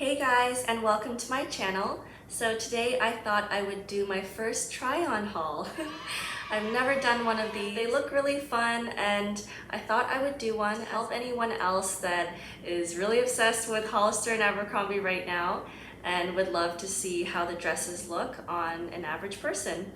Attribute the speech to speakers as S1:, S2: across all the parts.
S1: Hey guys, and welcome to my channel. So today I thought I would do my first try-on haul. I've never done one of these. They look really fun and I thought I would do one to help anyone else that is really obsessed with Hollister and Abercrombie right now and would love to see how the dresses look on an average person.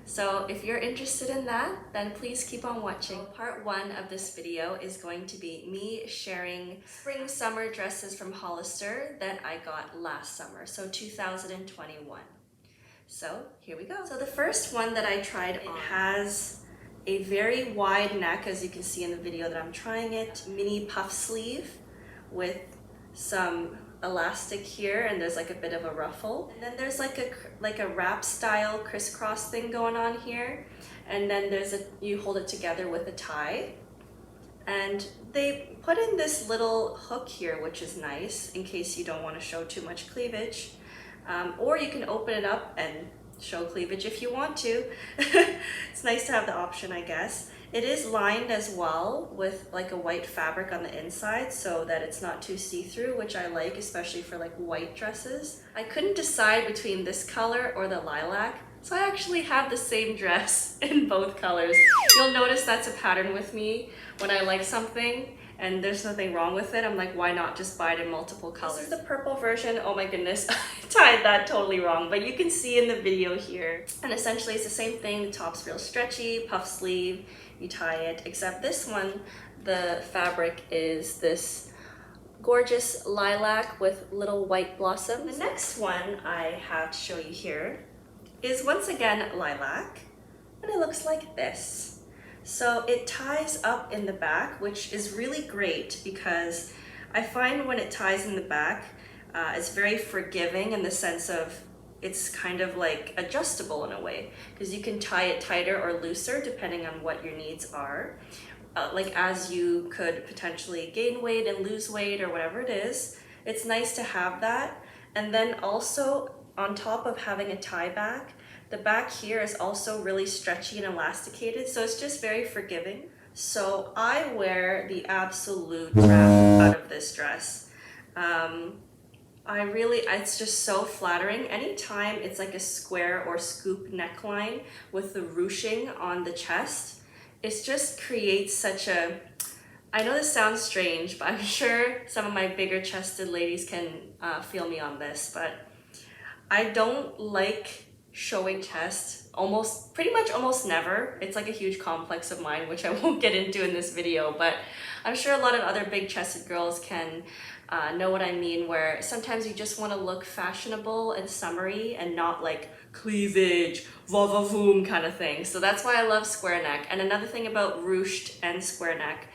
S1: So if you're interested in that, then please keep on watching. Part one of this video is going to be me sharing spring summer dresses from Hollister that I got last summer, so 2021. So here we go. So the first one that I tried on has a very wide neck, as you can see in the video that I'm trying it, mini puff sleeve with some elastic here, and there's like a bit of a ruffle, and then there's like a wrap style crisscross thing going on here, and then you hold it together with a tie, and they put in this little hook here, which is nice in case you don't want to show too much cleavage, or you can open it up and show cleavage if you want to. It's nice to have the option, I guess. It is lined as well with like a white fabric on the inside so that it's not too see-through, which I like, especially for like white dresses. I couldn't decide between this color or the lilac, so I actually have the same dress in both colors. You'll notice that's a pattern with me. When I like something and there's nothing wrong with it, I'm like, why not just buy it in multiple colors? This is the purple version. Oh my goodness, I tied that totally wrong, but you can see in the video here. And essentially it's the same thing. The top's real stretchy, puff sleeve, you tie it, except this one, the fabric is this gorgeous lilac with little white blossoms. The next one I have to show you here is once again lilac, and it looks like this. So it ties up in the back, which is really great because I find when it ties in the back, it's very forgiving in the sense of it's kind of like adjustable in a way, because you can tie it tighter or looser depending on what your needs are. Like as you could potentially gain weight and lose weight or whatever it is, it's nice to have that. And then also on top of having a tie back, the back here is also really stretchy and elasticated, so it's just very forgiving. So I wear the absolute crap out of this dress. It's just so flattering. Anytime it's like a square or scoop neckline with the ruching on the chest, it just creates such a, I know this sounds strange, but I'm sure some of my bigger chested ladies can feel me on this, but I don't like showing chest pretty much almost never. It's like a huge complex of mine, which I won't get into in this video, but I'm sure a lot of other big chested girls can know what I mean, where sometimes you just want to look fashionable and summery and not like cleavage, va-va-voom kind of thing. So that's why I love square neck. And another thing about ruched and square neck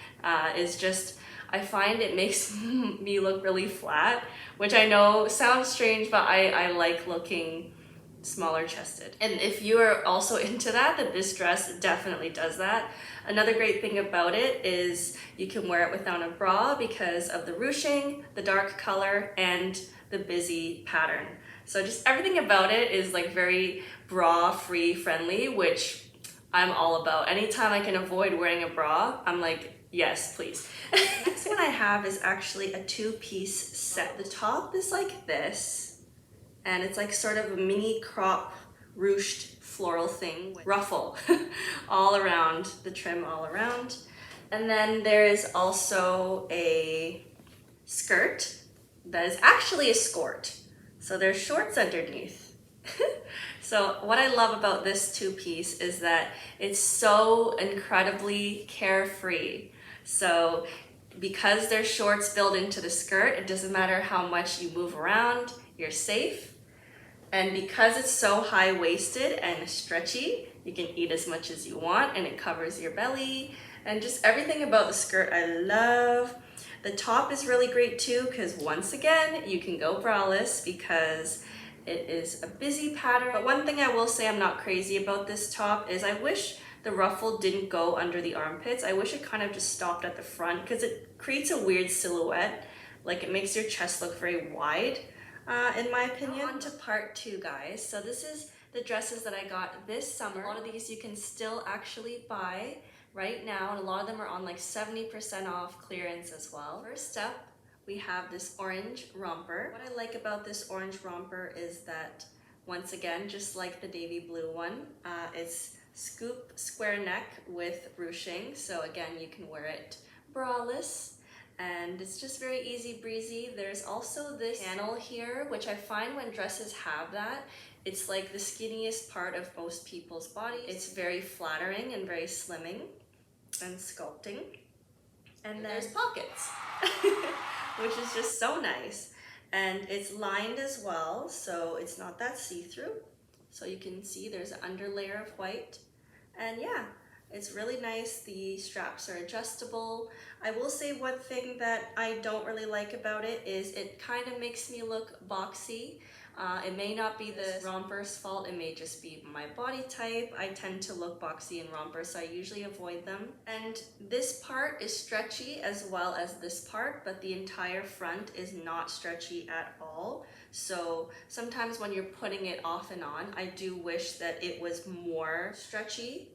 S1: is just, I find it makes me look really flat, which I know sounds strange, but I like looking smaller chested. And if you are also into that, then this dress definitely does that. Another great thing about it is you can wear it without a bra because of the ruching, the dark color, and the busy pattern. So just everything about it is like very bra-free friendly, which I'm all about. Anytime I can avoid wearing a bra, I'm like, yes, please. The next one I have is actually a two-piece set. The top is like this, and it's like sort of a mini crop ruched floral thing with ruffle all around, the trim all around. And then there is also a skirt that is actually a skirt. So there's shorts underneath. So what I love about this two-piece is that it's so incredibly carefree. So because there's shorts built into the skirt, it doesn't matter how much you move around, you're safe. And because it's so high-waisted and stretchy, you can eat as much as you want and it covers your belly. And just everything about the skirt I love. The top is really great too, because once again, you can go braless because it is a busy pattern. But one thing I will say I'm not crazy about this top is I wish the ruffle didn't go under the armpits. I wish it kind of just stopped at the front because it creates a weird silhouette. Like it makes your chest look very wide. In my opinion. On to part two, guys. So this is the dresses that I got this summer. A lot of these you can still actually buy right now, and a lot of them are on like 70% off clearance as well. First up, we have this orange romper. What I like about this orange romper is that, once again, just like the navy blue one, it's scoop square neck with ruching. So again, you can wear it braless, and it's just very easy breezy. There's also this panel here, which I find when dresses have that, it's like the skinniest part of most people's bodies. It's very flattering and very slimming and sculpting. And there's pockets, which is just so nice. And it's lined as well, so it's not that see-through. So you can see there's an underlayer of white. And yeah, it's really nice. The straps are adjustable. I will say one thing that I don't really like about it is it kind of makes me look boxy. It may not be the romper's fault, it may just be my body type. I tend to look boxy in rompers, so I usually avoid them. And this part is stretchy as well as this part, but the entire front is not stretchy at all. So sometimes when you're putting it off and on, I do wish that it was more stretchy,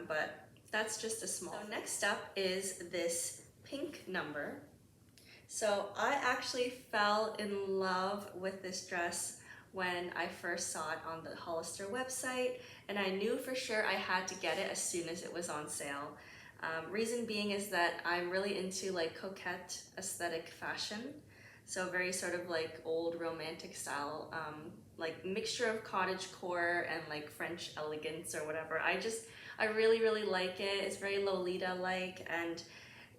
S1: but that's just a small. So next up is this pink number. So I actually fell in love with this dress when I first saw it on the Hollister website, and I knew for sure I had to get it as soon as it was on sale. Reason being is that I'm really into like coquette aesthetic fashion, so very sort of like old romantic style, like mixture of cottagecore and like French elegance or whatever. I really like it. It's very Lolita-like, and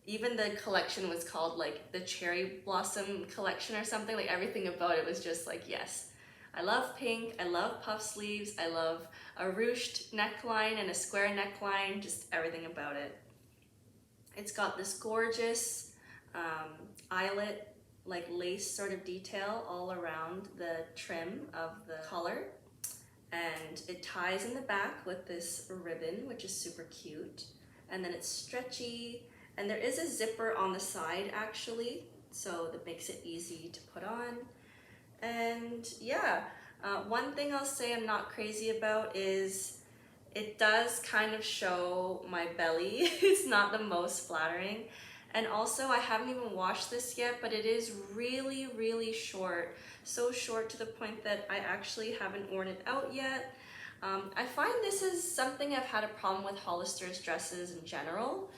S1: even the collection was called like the Cherry Blossom collection or something. Like everything about it was just like, yes. I love pink, I love puff sleeves, I love a ruched neckline and a square neckline, just everything about it. It's got this gorgeous eyelet, like lace sort of detail all around the trim of the collar. And it ties in the back with this ribbon, which is super cute. And then it's stretchy. And there is a zipper on the side actually, so that makes it easy to put on. And yeah, one thing I'll say I'm not crazy about is it does kind of show my belly. It's not the most flattering. And also I haven't even washed this yet, but it is really short. So short to the point that I actually haven't worn it out yet. I find this is something I've had a problem with Hollister's dresses in general.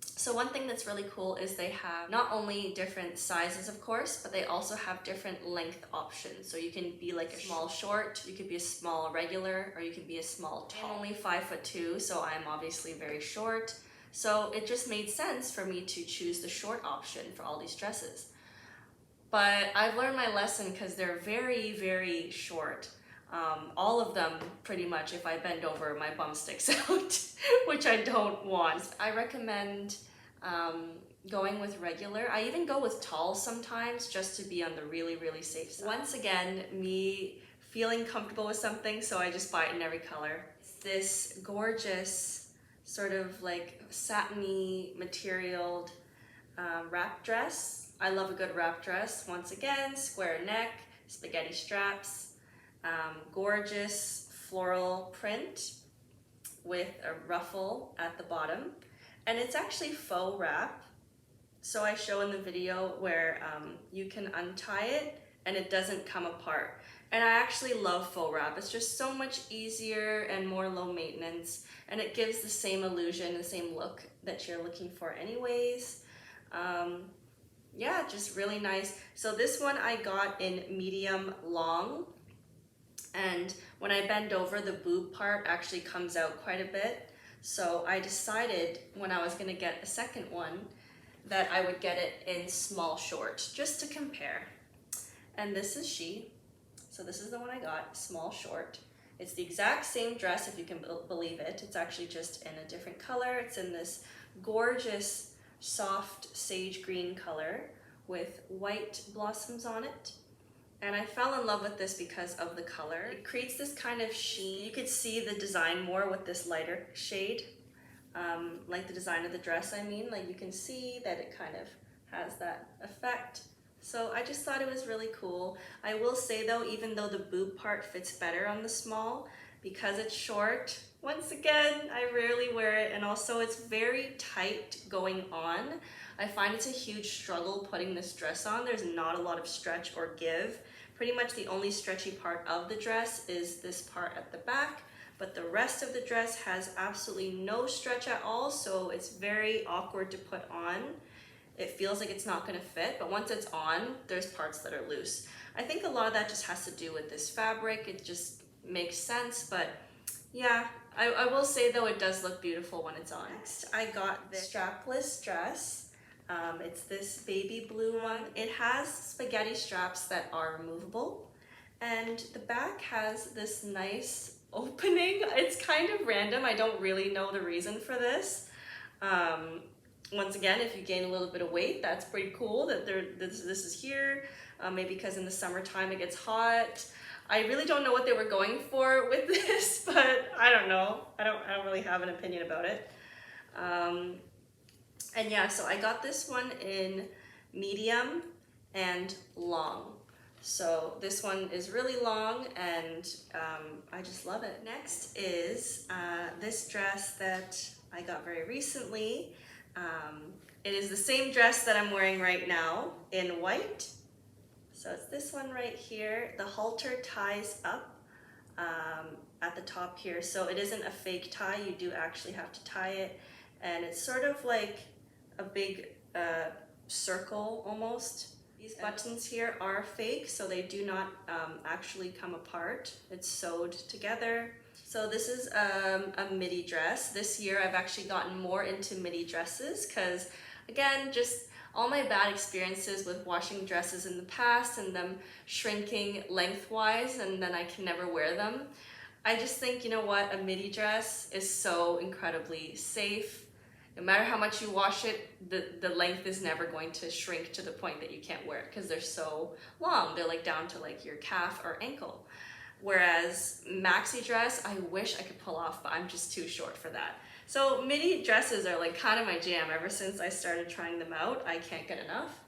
S1: So one thing that's really cool is they have not only different sizes, of course, but they also have different length options. So you can be like a small short, you could be a small regular, or you can be a small tall. I'm only 5'2", so I'm obviously very short. So it just made sense for me to choose the short option for all these dresses. But I've learned my lesson because they're very short. All of them, pretty much, if I bend over, my bum sticks out, which I don't want. I recommend going with regular. I even go with tall sometimes, just to be on the really safe side. Once again, me feeling comfortable with something, so I just buy it in every color. It's this gorgeous, sort of like satiny materialed wrap dress. I love a good wrap dress. Once again, square neck, spaghetti straps, gorgeous floral print with a ruffle at the bottom, and it's actually faux wrap. So I show in the video where you can untie it and it doesn't come apart, and I actually love faux wrap. It's just so much easier and more low maintenance, and it gives the same illusion, the same look that you're looking for anyways. Yeah, just really nice. So this one I got in medium long, and when I bend over, the boob part actually comes out quite a bit. So I decided when I was gonna get a second one that I would get it in small short, just to compare. And this is she. So this is the one I got, small short. It's the exact same dress, if you can believe it. It's actually just in a different color. It's in this gorgeous soft sage green color with white blossoms on it. And I fell in love with this because of the color. It creates this kind of sheen. You could see the design more with this lighter shade, like the design of the dress, I mean. Like you can see that it kind of has that effect. So I just thought it was really cool. I will say though, even though the boob part fits better on the small, because it's short. Once again, I rarely wear it, and also it's very tight going on. I find it's a huge struggle putting this dress on. There's not a lot of stretch or give. Pretty much the only stretchy part of the dress is this part at the back, but the rest of the dress has absolutely no stretch at all, so it's very awkward to put on. It feels like it's not gonna fit, but once it's on, there's parts that are loose. I think a lot of that just has to do with this fabric. It just makes sense, but yeah, I will say though, it does look beautiful when it's on. Next, I got this strapless dress. It's this baby blue one. It has spaghetti straps that are removable, and the back has this nice opening. It's kind of random. I don't really know the reason for this. Once again, if you gain a little bit of weight, that's pretty cool that this is here. Maybe because in the summertime it gets hot. I really don't know what they were going for with this, but I don't know. I don't really have an opinion about it. And yeah, so I got this one in medium and long. So this one is really long, and I just love it. Next is this dress that I got very recently. It is the same dress that I'm wearing right now in white. So it's this one right here. The halter ties up at the top here. So it isn't a fake tie, you do actually have to tie it. And it's sort of like a big circle almost. These buttons here are fake, so they do not actually come apart. It's sewed together. So this is a midi dress. This year I've actually gotten more into midi dresses because, again, just all my bad experiences with washing dresses in the past and them shrinking lengthwise and then I can never wear them. I just think, you know what, a midi dress is so incredibly safe. No matter how much you wash it, the length is never going to shrink to the point that you can't wear it because they're so long. They're like down to like your calf or ankle. Whereas maxi dress, I wish I could pull off, but I'm just too short for that. So midi dresses are like kind of my jam. Ever since I started trying them out, I can't get enough.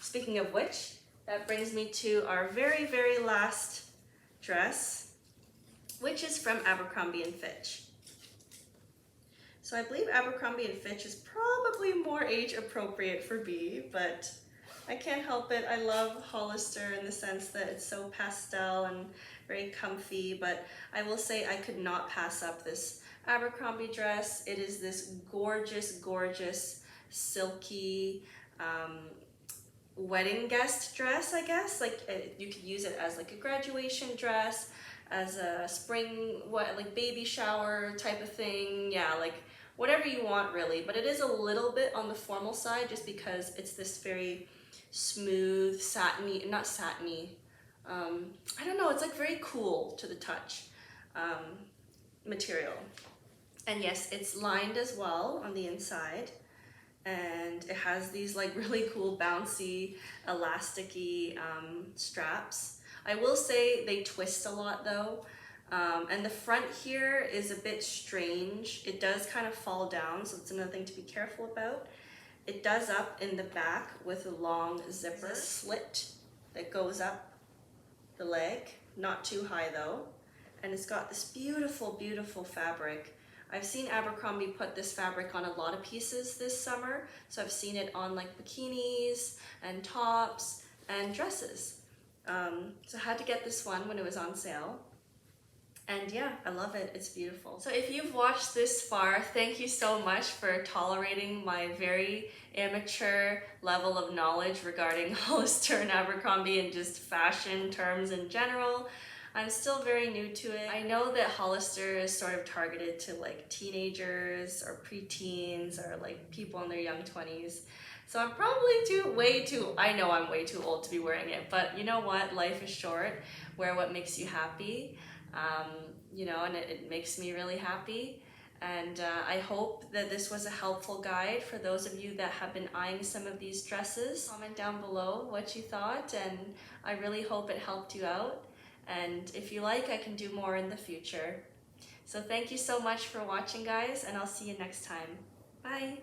S1: Speaking of which, that brings me to our very, very last dress, which is from Abercrombie & Fitch. So I believe Abercrombie & Fitch is probably more age appropriate for me, but I can't help it. I love Hollister in the sense that it's so pastel and very comfy, but I will say I could not pass up this Abercrombie dress. It is this gorgeous, gorgeous, silky wedding guest dress, I guess. Like you could use it as like a graduation dress, as a spring, like baby shower type of thing. Yeah, like whatever you want really, but it is a little bit on the formal side just because it's this very smooth, satiny, not satiny, I don't know, it's like very cool to the touch material. And yes, it's lined as well on the inside, and it has these like really cool bouncy, elasticy straps. I will say they twist a lot though, and the front here is a bit strange. It does kind of fall down, so it's another thing to be careful about. It does up in the back with a long zipper, a slit that goes up the leg, not too high though, and it's got this beautiful, beautiful fabric. I've seen Abercrombie put this fabric on a lot of pieces this summer, so I've seen it on like bikinis and tops and dresses. So I had to get this one when it was on sale. And yeah, I love it. It's beautiful. So if you've watched this far, thank you so much for tolerating my very amateur level of knowledge regarding Hollister and Abercrombie and just fashion terms in general. I'm still very new to it. I know that Hollister is sort of targeted to like teenagers or preteens or like people in their young 20s. So I'm probably I know I'm way too old to be wearing it, but you know what? Life is short. Wear what makes you happy. You know, and it makes me really happy. And I hope that this was a helpful guide for those of you that have been eyeing some of these dresses. Comment down below what you thought, and I really hope it helped you out. And if you like, I can do more in the future. So thank you so much for watching, guys, and I'll see you next time. Bye!